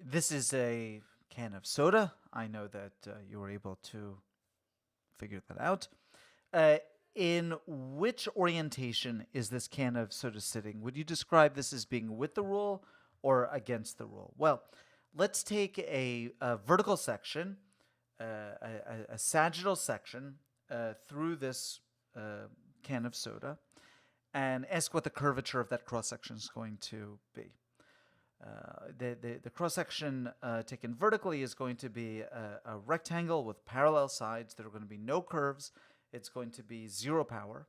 This is a can of soda. I know that you were able to figure that out. Uh, in which orientation is this can of soda sitting? Would you describe this as being with the rule or against the rule? Well, let's take a vertical section, a sagittal section through this can of soda, and ask what the curvature of that cross section is going to be. The cross section taken vertically is going to be a rectangle with parallel sides. There are going to be no curves. It's going to be zero power.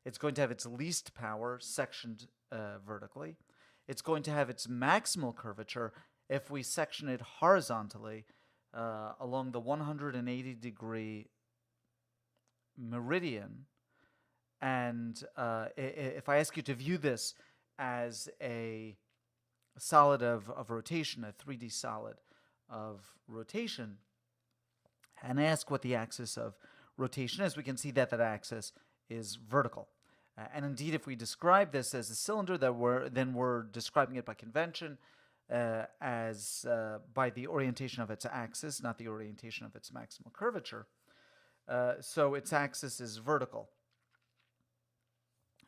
It's going to have its least power sectioned vertically. It's going to have its maximal curvature if we section it horizontally along the 180-degree meridian. And if I ask you to view this as a solid of rotation, a 3D solid of rotation, and ask what the axis of rotation is, we can see that that axis is vertical. And indeed, if we describe this as a cylinder, then we're describing it by convention as by the orientation of its axis, not the orientation of its maximal curvature. So its axis is vertical.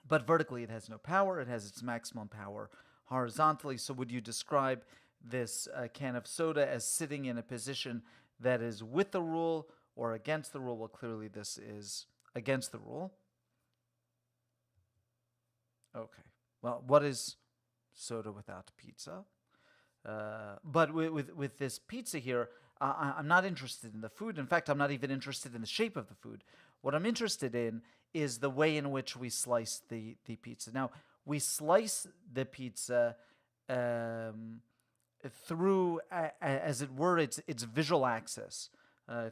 But vertically, it has no power. It has its maximum power horizontally. So would you describe this can of soda as sitting in a position that is with the rule or against the rule? Well, clearly this is against the rule. Okay. Well, what is soda without pizza? But with this pizza here, I'm not interested in the food. In fact, I'm not even interested in the shape of the food. What I'm interested in is the way in which we slice the pizza. Now, we slice the pizza through, as it were, its visual axis.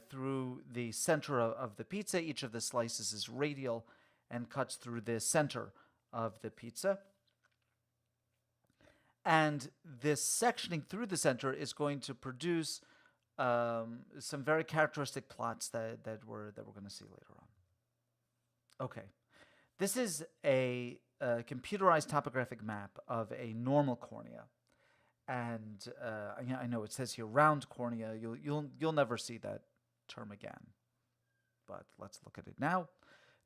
Through the center of the pizza. Each of the slices is radial and cuts through the center of the pizza. And this sectioning through the center is going to produce some very characteristic plots that we're going to see later on. Okay, this is a computerized topographic map of a normal cornea, and I know it says here round cornea. You'll never see that term again, but let's look at it now.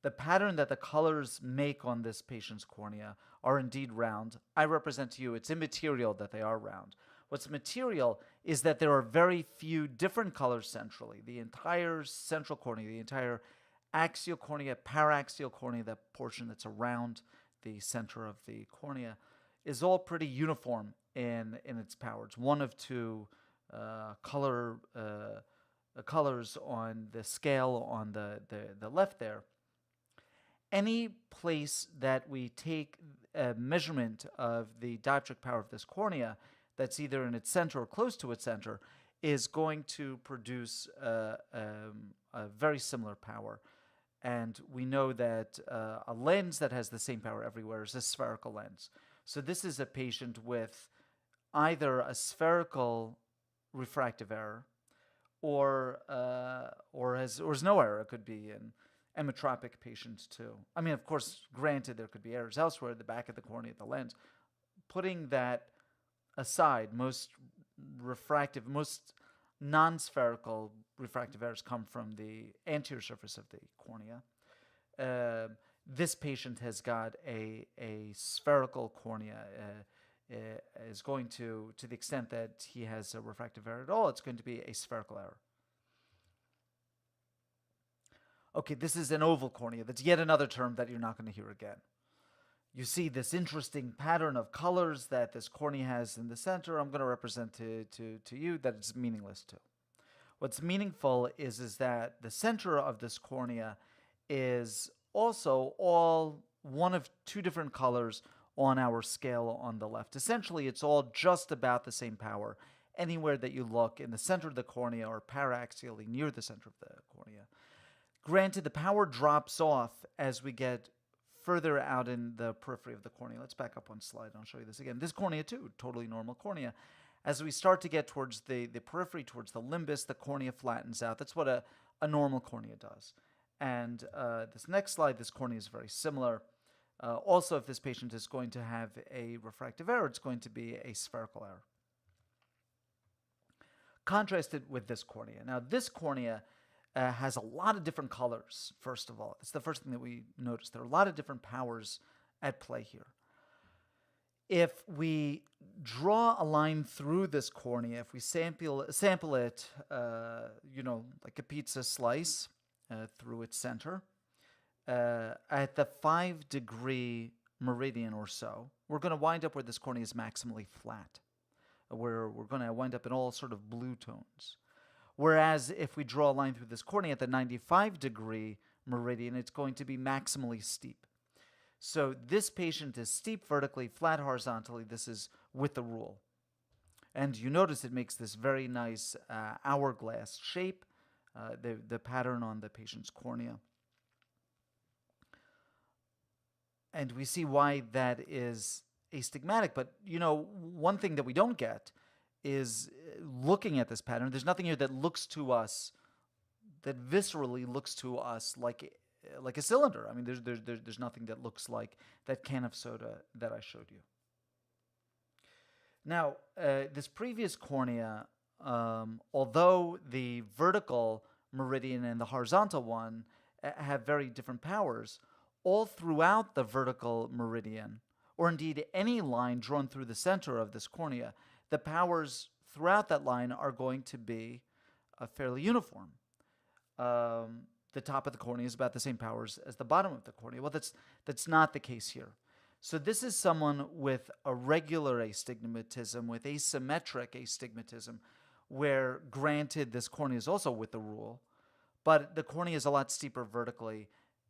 The pattern that the colors make on this patient's cornea are indeed round. I represent to you it's immaterial that they are round. What's material is that there are very few different colors centrally. The entire central cornea, the entire axial cornea, paraxial cornea, that portion that's around the center of the cornea, is all pretty uniform in its power. It's one of two colors on the scale on the left there. Any place that we take a measurement of the dioptric power of this cornea that's either in its center or close to its center is going to produce a very similar power. And we know that a lens that has the same power everywhere is a spherical lens. So this is a patient with either a spherical refractive error or has no error. It could be an emmetropic patient too. I mean, of course, granted, there could be errors elsewhere at the back of the cornea, at the lens. Putting that aside, most non-spherical refractive errors come from the anterior surface of the cornea. This patient has got a spherical cornea. Is going to the extent that he has a refractive error at all, it's going to be a spherical error. Okay, this is an oval cornea. That's yet another term that you're not going to hear again. You see this interesting pattern of colors that this cornea has in the center. I'm going to represent to you that it's meaningless too. What's meaningful is that the center of this cornea is also all one of two different colors on our scale on the left. Essentially, it's all just about the same power anywhere that you look in the center of the cornea or paraxially near the center of the cornea. Granted, the power drops off as we get further out in the periphery of the cornea. Let's back up one slide and I'll show you this again. This cornea too, totally normal cornea. As we start to get towards the periphery, towards the limbus, the cornea flattens out. That's what a normal cornea does. And this next slide, this cornea is very similar. Also, if this patient is going to have a refractive error, it's going to be a spherical error. Contrast it with this cornea. Now, this cornea has a lot of different colors, first of all. That's the first thing that we notice. There are a lot of different powers at play here. If we draw a line through this cornea, if we sample it, like a pizza slice through its center, at the 5-degree meridian or so, we're going to wind up where this cornea is maximally flat, where we're going to wind up in all sort of blue tones. Whereas if we draw a line through this cornea at the 95-degree meridian, it's going to be maximally steep. So this patient is steep vertically, flat horizontally. This is with the rule. And you notice it makes this very nice hourglass shape, the pattern on the patient's cornea. And we see why that is astigmatic. But, one thing that we don't get is looking at this pattern. There's nothing here that looks to us, that viscerally looks to us like a cylinder. I mean, there's nothing that looks like that can of soda that I showed you. Now, this previous cornea, although the vertical meridian and the horizontal one have very different powers, all throughout the vertical meridian, or indeed any line drawn through the center of this cornea, the powers throughout that line are going to be fairly uniform. The top of the cornea is about the same powers as the bottom of the cornea. Well, that's not the case here. So this is someone with a regular astigmatism, with asymmetric astigmatism, where granted this cornea is also with the rule, but the cornea is a lot steeper vertically,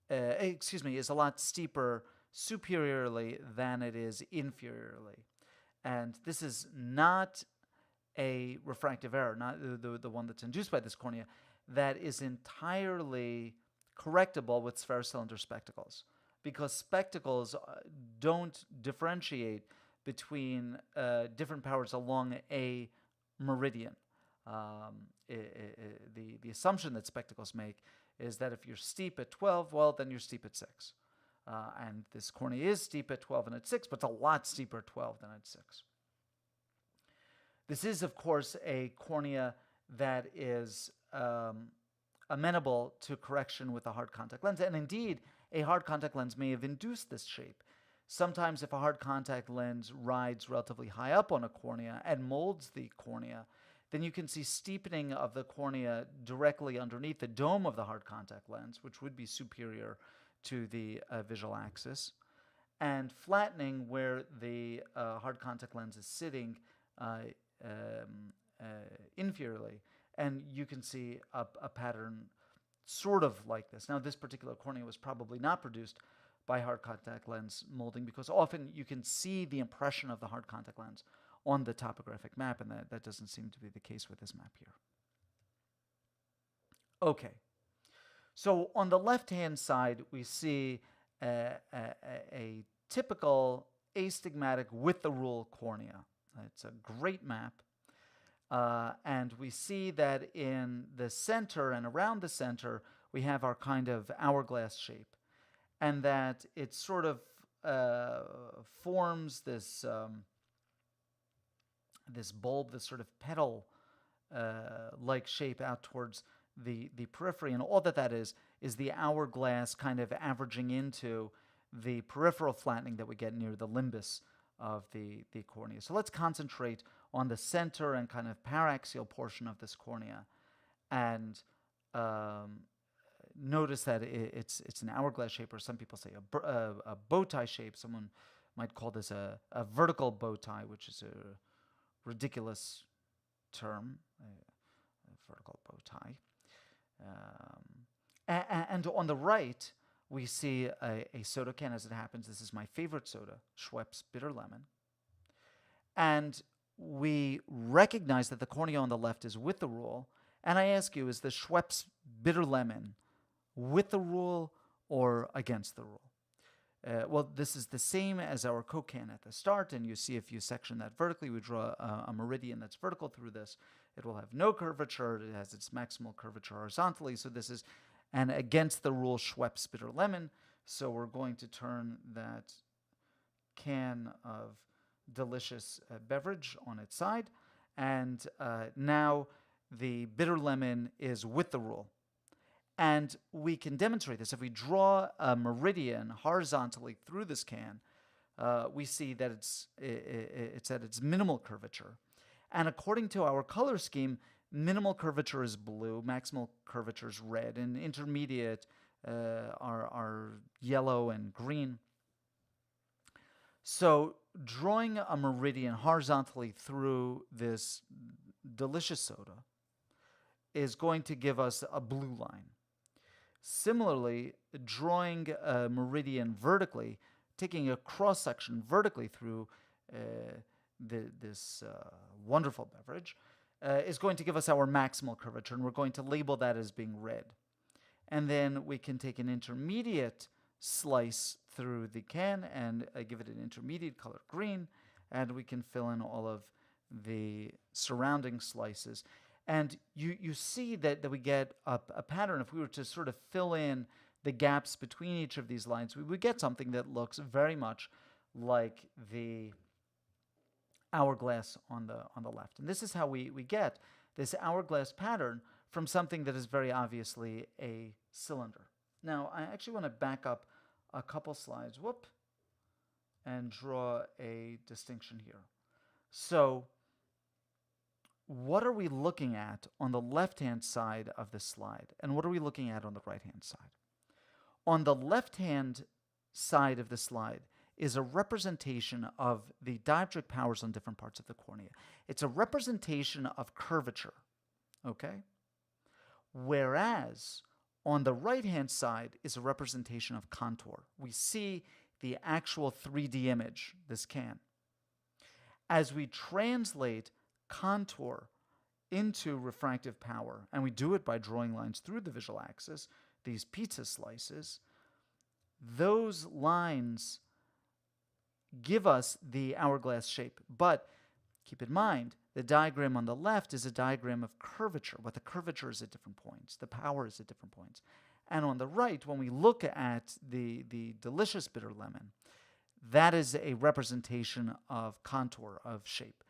is a lot steeper superiorly than it is inferiorly. And this is not a refractive error, not the one that's induced by this cornea, that is entirely correctable with spherocylinder spectacles, because spectacles don't differentiate between different powers along a meridian. The assumption that spectacles make is that if you're steep at 12, well, then you're steep at 6. And this cornea is steep at 12 and at 6, but it's a lot steeper at 12 than at 6. This is, of course, a cornea that is amenable to correction with a hard contact lens. And indeed, a hard contact lens may have induced this shape. Sometimes if a hard contact lens rides relatively high up on a cornea and molds the cornea, then you can see steepening of the cornea directly underneath the dome of the hard contact lens, which would be superior to the visual axis, and flattening where the hard contact lens is sitting inferiorly. And you can see a pattern sort of like this. Now, this particular cornea was probably not produced by hard contact lens molding, because often you can see the impression of the hard contact lens on the topographic map, and that doesn't seem to be the case with this map here. Okay. So on the left-hand side, we see a typical astigmatic with the rule cornea. It's a great map. And we see that in the center and around the center, we have our kind of hourglass shape, and that it sort of forms this this bulb, this sort of petal like shape out towards the periphery, and all that is the hourglass kind of averaging into the peripheral flattening that we get near the limbus of the cornea. So let's concentrate on the center and kind of paraxial portion of this cornea, and notice that it's an hourglass shape, or some people say a bow tie shape. Someone might call this a vertical bow tie, which is a ridiculous term, a vertical bow tie. And on the right, we see a soda can. As it happens, this is my favorite soda, Schweppes Bitter Lemon. And we recognize that the cornea on the left is with the rule. And I ask you, is the Schweppes Bitter Lemon with the rule or against the rule? Well, this is the same as our Coke can at the start, and you see if you section that vertically, we draw a meridian that's vertical through this. It will have no curvature. It has its maximal curvature horizontally, so this is an against the rule Schweppes Bitter Lemon. So we're going to turn that can of delicious beverage on its side, and now the bitter lemon is with the rule. And we can demonstrate this. If we draw a meridian horizontally through this can, we see that it's at its minimal curvature. And according to our color scheme, minimal curvature is blue, maximal curvature is red, and intermediate are yellow and green. So drawing a meridian horizontally through this delicious soda is going to give us a blue line. Similarly, drawing a meridian vertically, taking a cross-section vertically through this wonderful beverage, is going to give us our maximal curvature, and we're going to label that as being red. And then we can take an intermediate slice through the can and give it an intermediate color green, and we can fill in all of the surrounding slices. And you see that we get a pattern. If we were to sort of fill in the gaps between each of these lines, we would get something that looks very much like the hourglass on the left. And this is how we get this hourglass pattern from something that is very obviously a cylinder. Now, I actually want to back up a couple slides, and draw a distinction here. So what are we looking at on the left-hand side of the slide, and what are we looking at on the right-hand side? On the left-hand side of the slide is a representation of the dioptric powers on different parts of the cornea. It's a representation of curvature, okay? Whereas on the right-hand side is a representation of contour. We see the actual 3D image, this can. As we translate contour into refractive power, and we do it by drawing lines through the visual axis, these pizza slices, those lines give us the hourglass shape. But keep in mind, the diagram on the left is a diagram of curvature, but the curvature is at different points. The power is at different points. And on the right, when we look at the delicious bitter lemon, that is a representation of contour, of shape.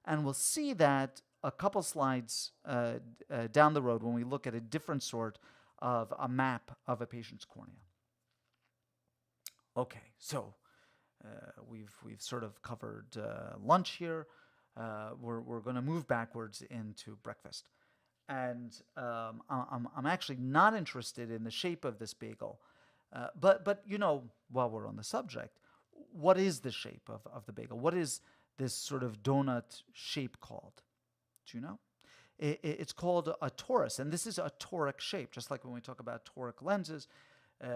And we'll see that a couple slides down the road when we look at a different sort of a map of a patient's cornea. Okay, so we've sort of covered lunch here. We're going to move backwards into breakfast. And I'm actually not interested in the shape of this bagel. But you know, while we're on the subject, what is the shape of the bagel? What is this sort of donut shape called? Do you know? It's called a torus, and this is a toric shape, just like when we talk about toric lenses, and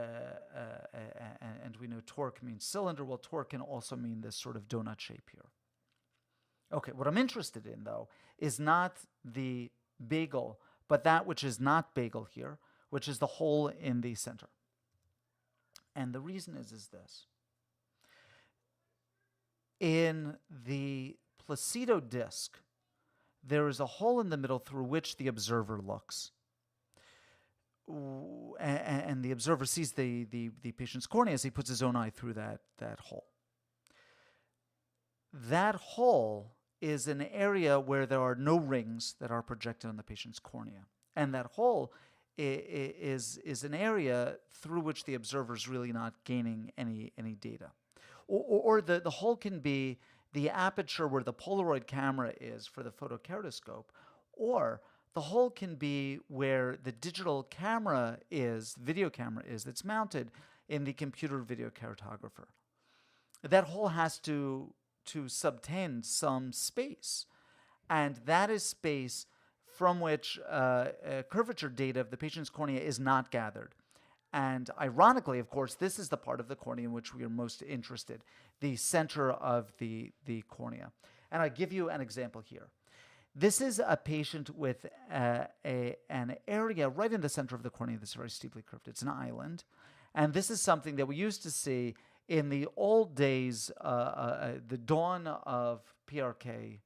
we know toric means cylinder. Well, toric can also mean this sort of donut shape here. Okay, what I'm interested in, though, is not the bagel, but that which is not bagel here, which is the hole in the center. And the reason is this. In the Placido disc, there is a hole in the middle through which the observer looks. And the observer sees the patient's cornea as he puts his own eye through that hole. That hole is an area where there are no rings that are projected on the patient's cornea. And that hole is an area through which the observer is really not gaining any data. Or the hole can be the aperture where the Polaroid camera is for the photokeratoscope, or the hole can be where the digital camera is, video camera is, that's mounted in the computer video keratographer. That hole has to subtend some space, and that is space from which curvature data of the patient's cornea is not gathered. And ironically, of course, this is the part of the cornea in which we are most interested, the center of the cornea. And I'll give you an example here. This is a patient with an area right in the center of the cornea that's very steeply curved. It's an island. And this is something that we used to see in the old days, the dawn of PRK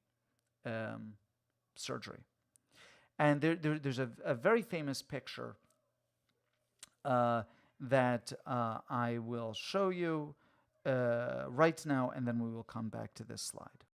surgery. And there's a very famous picture that I will show you right now, and then we will come back to this slide.